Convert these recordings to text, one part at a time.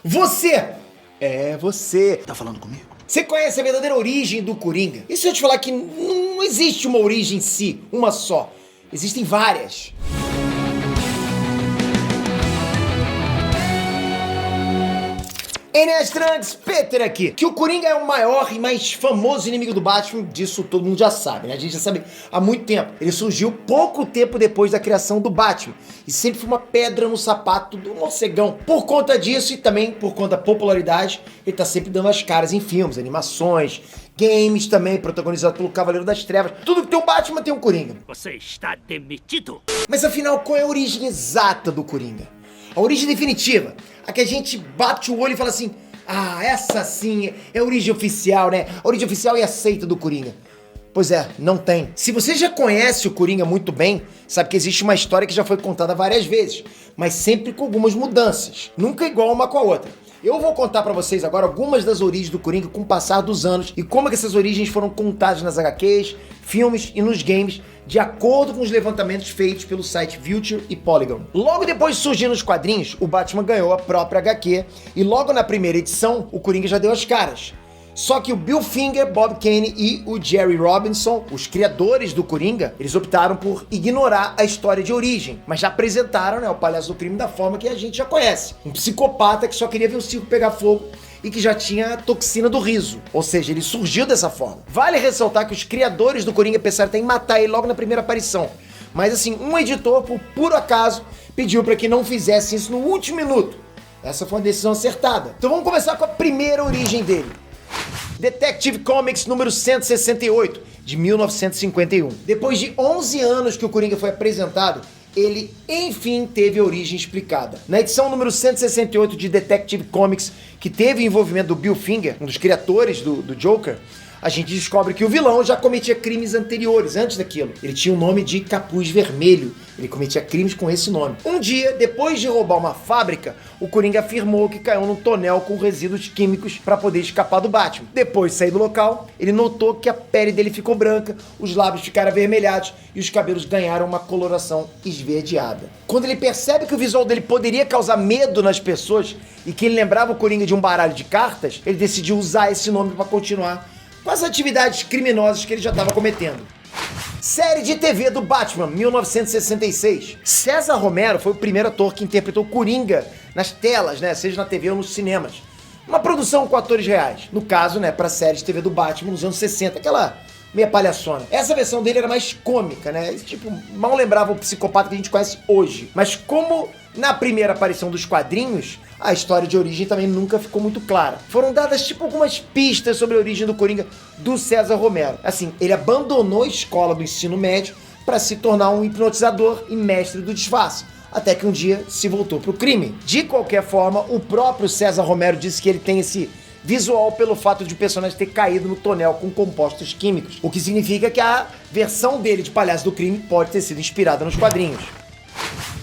Você! É você! Tá falando comigo? Você conhece a verdadeira origem do Coringa? E se eu te falar que não existe uma origem em si, uma só? Existem várias. Enéas Trunks, Peter aqui. Que o Coringa é o maior e mais famoso inimigo do Batman, disso todo mundo já sabe, né? A gente já sabe há muito tempo. Ele surgiu pouco tempo depois da criação do Batman e sempre foi uma pedra no sapato do morcegão. Por conta disso e também por conta da popularidade, ele tá sempre dando as caras em filmes, animações, games também, protagonizado pelo Cavaleiro das Trevas. Tudo que tem um Batman tem um Coringa. Você está demitido. Mas afinal, qual é a origem exata do Coringa? A origem definitiva, a que a gente bate o olho e fala assim, ah, essa sim é a origem oficial, né? A origem oficial e aceita do Coringa. Pois é, não tem. Se você já conhece o Coringa muito bem, sabe que existe uma história que já foi contada várias vezes, mas sempre com algumas mudanças, nunca igual uma com a outra. Eu vou contar pra vocês agora algumas das origens do Coringa com o passar dos anos e como é que essas origens foram contadas nas HQs, filmes e nos games, de acordo com os levantamentos feitos pelo site Vulture e Polygon. Logo depois de surgir nos quadrinhos, o Batman ganhou a própria HQ e logo na primeira edição, o Coringa já deu as caras. Só que o Bill Finger, Bob Kane e o Jerry Robinson, os criadores do Coringa, eles optaram por ignorar a história de origem, mas já apresentaram, né, o Palhaço do Crime da forma que a gente já conhece. Um psicopata que só queria ver o circo pegar fogo e que já tinha a toxina do riso, ou seja, ele surgiu dessa forma. Vale ressaltar que os criadores do Coringa pensaram até em matar ele logo na primeira aparição, mas assim, um editor, por puro acaso, pediu para que não fizesse isso no último minuto. Essa foi uma decisão acertada. Então vamos começar com a primeira origem dele. Detective Comics número 168, de 1951. Depois de 11 anos que o Coringa foi apresentado, ele, enfim, teve a origem explicada. Na edição número 168 de Detective Comics, que teve o envolvimento do Bill Finger, um dos criadores do Joker, a gente descobre que o vilão já cometia crimes anteriores, antes daquilo. Ele tinha o nome de Capuz Vermelho. Ele cometia crimes com esse nome. Um dia, depois de roubar uma fábrica, o Coringa afirmou que caiu num tonel com resíduos químicos para poder escapar do Batman. Depois de sair do local, ele notou que a pele dele ficou branca, os lábios ficaram avermelhados e os cabelos ganharam uma coloração esverdeada. Quando ele percebe que o visual dele poderia causar medo nas pessoas e que ele lembrava o Coringa de um baralho de cartas, ele decidiu usar esse nome para continuar com as atividades criminosas que ele já estava cometendo. Série de TV do Batman, 1966. César Romero foi o primeiro ator que interpretou Coringa nas telas, né, seja na TV ou nos cinemas. Uma produção com atores reais. No caso, né, para a série de TV do Batman nos anos 60, aquela meia palhaçona. Essa versão dele era mais cômica, né? Tipo, mal lembrava o psicopata que a gente conhece hoje. Mas como na primeira aparição dos quadrinhos, a história de origem também nunca ficou muito clara. Foram dadas tipo algumas pistas sobre a origem do Coringa do César Romero. Assim, ele abandonou a escola do ensino médio para se tornar um hipnotizador e mestre do disfarce. Até que um dia se voltou pro crime. De qualquer forma, o próprio César Romero disse que ele tem esse visual pelo fato de o personagem ter caído no tonel com compostos químicos, o que significa que a versão dele de Palhaço do Crime pode ter sido inspirada nos quadrinhos.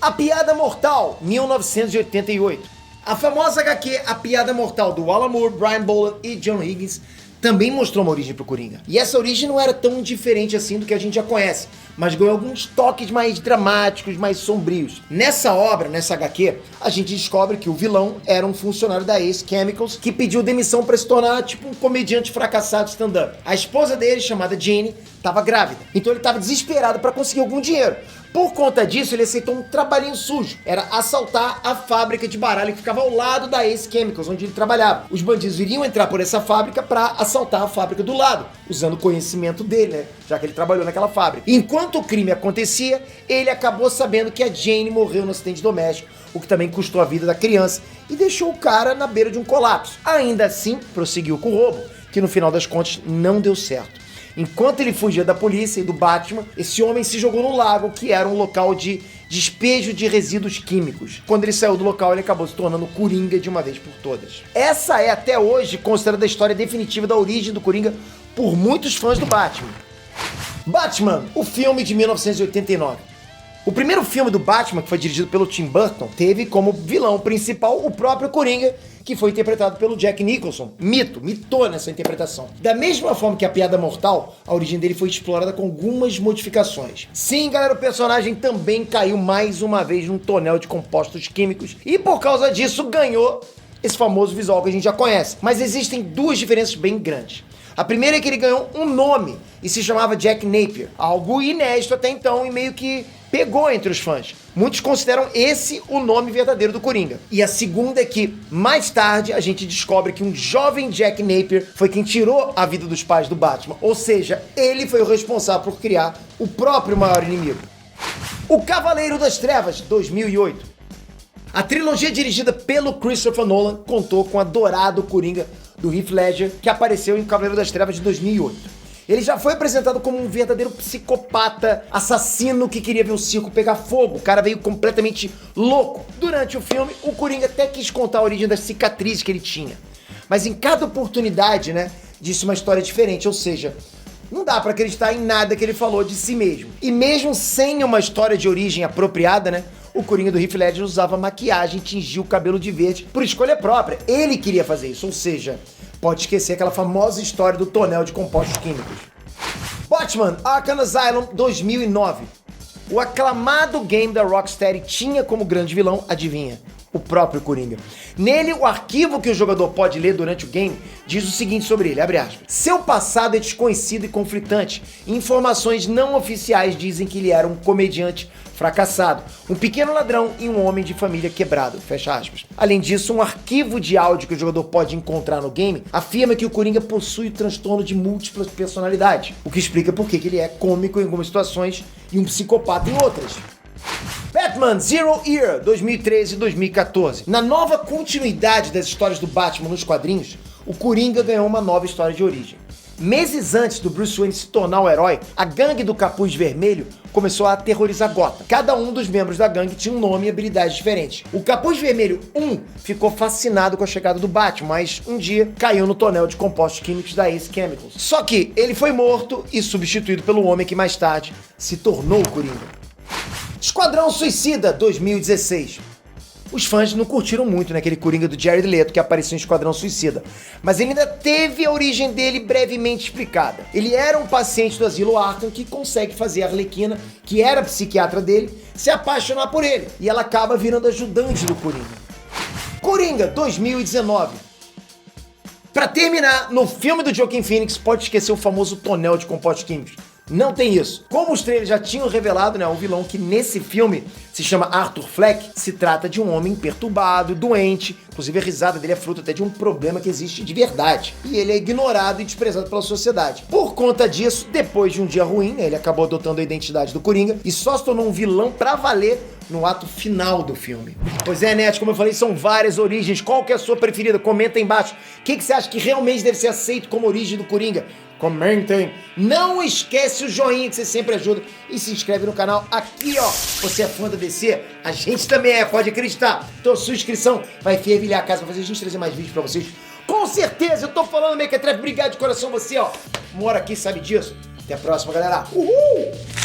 A Piada Mortal, 1988. A famosa HQ A Piada Mortal, do Alan Moore, Brian Bolland e John Higgins, também mostrou uma origem pro Coringa. E essa origem não era tão diferente assim do que a gente já conhece, mas ganhou alguns toques mais dramáticos, mais sombrios. Nessa obra, nessa HQ, a gente descobre que o vilão era um funcionário da Ace Chemicals que pediu demissão para se tornar tipo um comediante fracassado stand-up. A esposa dele, chamada Jenny, estava grávida, então ele estava desesperado para conseguir algum dinheiro. Por conta disso, ele aceitou um trabalhinho sujo. Era assaltar a fábrica de baralho que ficava ao lado da Ace Chemicals, onde ele trabalhava. Os bandidos iriam entrar por essa fábrica para assaltar a fábrica do lado, usando o conhecimento dele, né? Já que ele trabalhou naquela fábrica. Enquanto o crime acontecia, ele acabou sabendo que a Jane morreu no acidente doméstico, o que também custou a vida da criança e deixou o cara na beira de um colapso. Ainda assim, prosseguiu com o roubo, que no final das contas não deu certo. Enquanto ele fugia da polícia e do Batman, esse homem se jogou no lago, que era um local de despejo de resíduos químicos. Quando ele saiu do local, ele acabou se tornando Coringa de uma vez por todas. Essa é, até hoje, considerada a história definitiva da origem do Coringa por muitos fãs do Batman. Batman, o filme de 1989. O primeiro filme do Batman, que foi dirigido pelo Tim Burton, teve como vilão principal o próprio Coringa, que foi interpretado pelo Jack Nicholson. Mitou nessa interpretação. Da mesma forma que a Piada Mortal, a origem dele foi explorada com algumas modificações. Sim, galera, o personagem também caiu mais uma vez num tonel de compostos químicos e por causa disso ganhou esse famoso visual que a gente já conhece. Mas existem duas diferenças bem grandes. A primeira é que ele ganhou um nome e se chamava Jack Napier, algo inédito até então e meio que pegou entre os fãs. Muitos consideram esse o nome verdadeiro do Coringa. E a segunda é que, mais tarde, a gente descobre que um jovem Jack Napier foi quem tirou a vida dos pais do Batman, ou seja, ele foi o responsável por criar o próprio maior inimigo. O Cavaleiro das Trevas, 2008. A trilogia dirigida pelo Christopher Nolan contou com o adorado Coringa do Heath Ledger, que apareceu em Cavaleiro das Trevas de 2008. Ele já foi apresentado como um verdadeiro psicopata, assassino que queria ver o circo pegar fogo. O cara veio completamente louco. Durante o filme, o Coringa até quis contar a origem das cicatrizes que ele tinha. Mas em cada oportunidade, disse uma história diferente, ou seja, não dá pra acreditar em nada que ele falou de si mesmo. E mesmo sem uma história de origem apropriada, o Coringa do Heath Ledger usava maquiagem e tingia o cabelo de verde por escolha própria. Ele queria fazer isso, ou seja, pode esquecer aquela famosa história do tonel de compostos químicos. Batman Arkham Asylum 2009. O aclamado game da Rocksteady tinha como grande vilão, adivinha? O próprio Coringa. Nele, o arquivo que o jogador pode ler durante o game diz o seguinte sobre ele, abre aspas. Seu passado é desconhecido e conflitante. Informações não oficiais dizem que ele era um comediante fracassado, um pequeno ladrão e um homem de família quebrado, fecha aspas. Além disso, um arquivo de áudio que o jogador pode encontrar no game afirma que o Coringa possui o transtorno de múltiplas personalidades, o que explica por que ele é cômico em algumas situações e um psicopata em outras. Batman Zero Year, 2013 e 2014. Na nova continuidade das histórias do Batman nos quadrinhos, o Coringa ganhou uma nova história de origem. Meses antes do Bruce Wayne se tornar o herói, a gangue do Capuz Vermelho começou a aterrorizar Gotham. Cada um dos membros da gangue tinha um nome e habilidades diferentes. O Capuz Vermelho 1 ficou fascinado com a chegada do Batman, mas um dia caiu no tonel de compostos químicos da Ace Chemicals. Só que ele foi morto e substituído pelo homem que mais tarde se tornou o Coringa. Esquadrão Suicida 2016. Os fãs não curtiram muito aquele Coringa do Jared Leto que apareceu em Esquadrão Suicida, mas ele ainda teve a origem dele brevemente explicada. Ele era um paciente do asilo Arkham que consegue fazer a Arlequina, que era a psiquiatra dele, se apaixonar por ele, e ela acaba virando ajudante do Coringa. Coringa 2019. Pra terminar, no filme do Joaquin Phoenix, pode esquecer o famoso tonel de compostos químicos. Não tem isso. Como os trailers já tinham revelado, o vilão que nesse filme se chama Arthur Fleck, se trata de um homem perturbado, doente, inclusive a risada dele é fruto até de um problema que existe de verdade. E ele é ignorado e desprezado pela sociedade. Por conta disso, depois de um dia ruim, ele acabou adotando a identidade do Coringa e só se tornou um vilão pra valer no ato final do filme. Pois é, Net, como eu falei, são várias origens. Qual que é a sua preferida? Comenta aí embaixo. O que você acha que realmente deve ser aceito como origem do Coringa? Comentem. Não esquece o joinha que você sempre ajuda e se inscreve no canal aqui, ó. Você é fã da DC? A gente também é, pode acreditar. Então sua inscrição vai fervilhar a casa, vai fazer a gente trazer mais vídeos pra vocês. Com certeza, eu tô falando, Mequetrefe, obrigado de coração você, ó. Mora aqui, sabe disso. Até a próxima, galera. Uhul!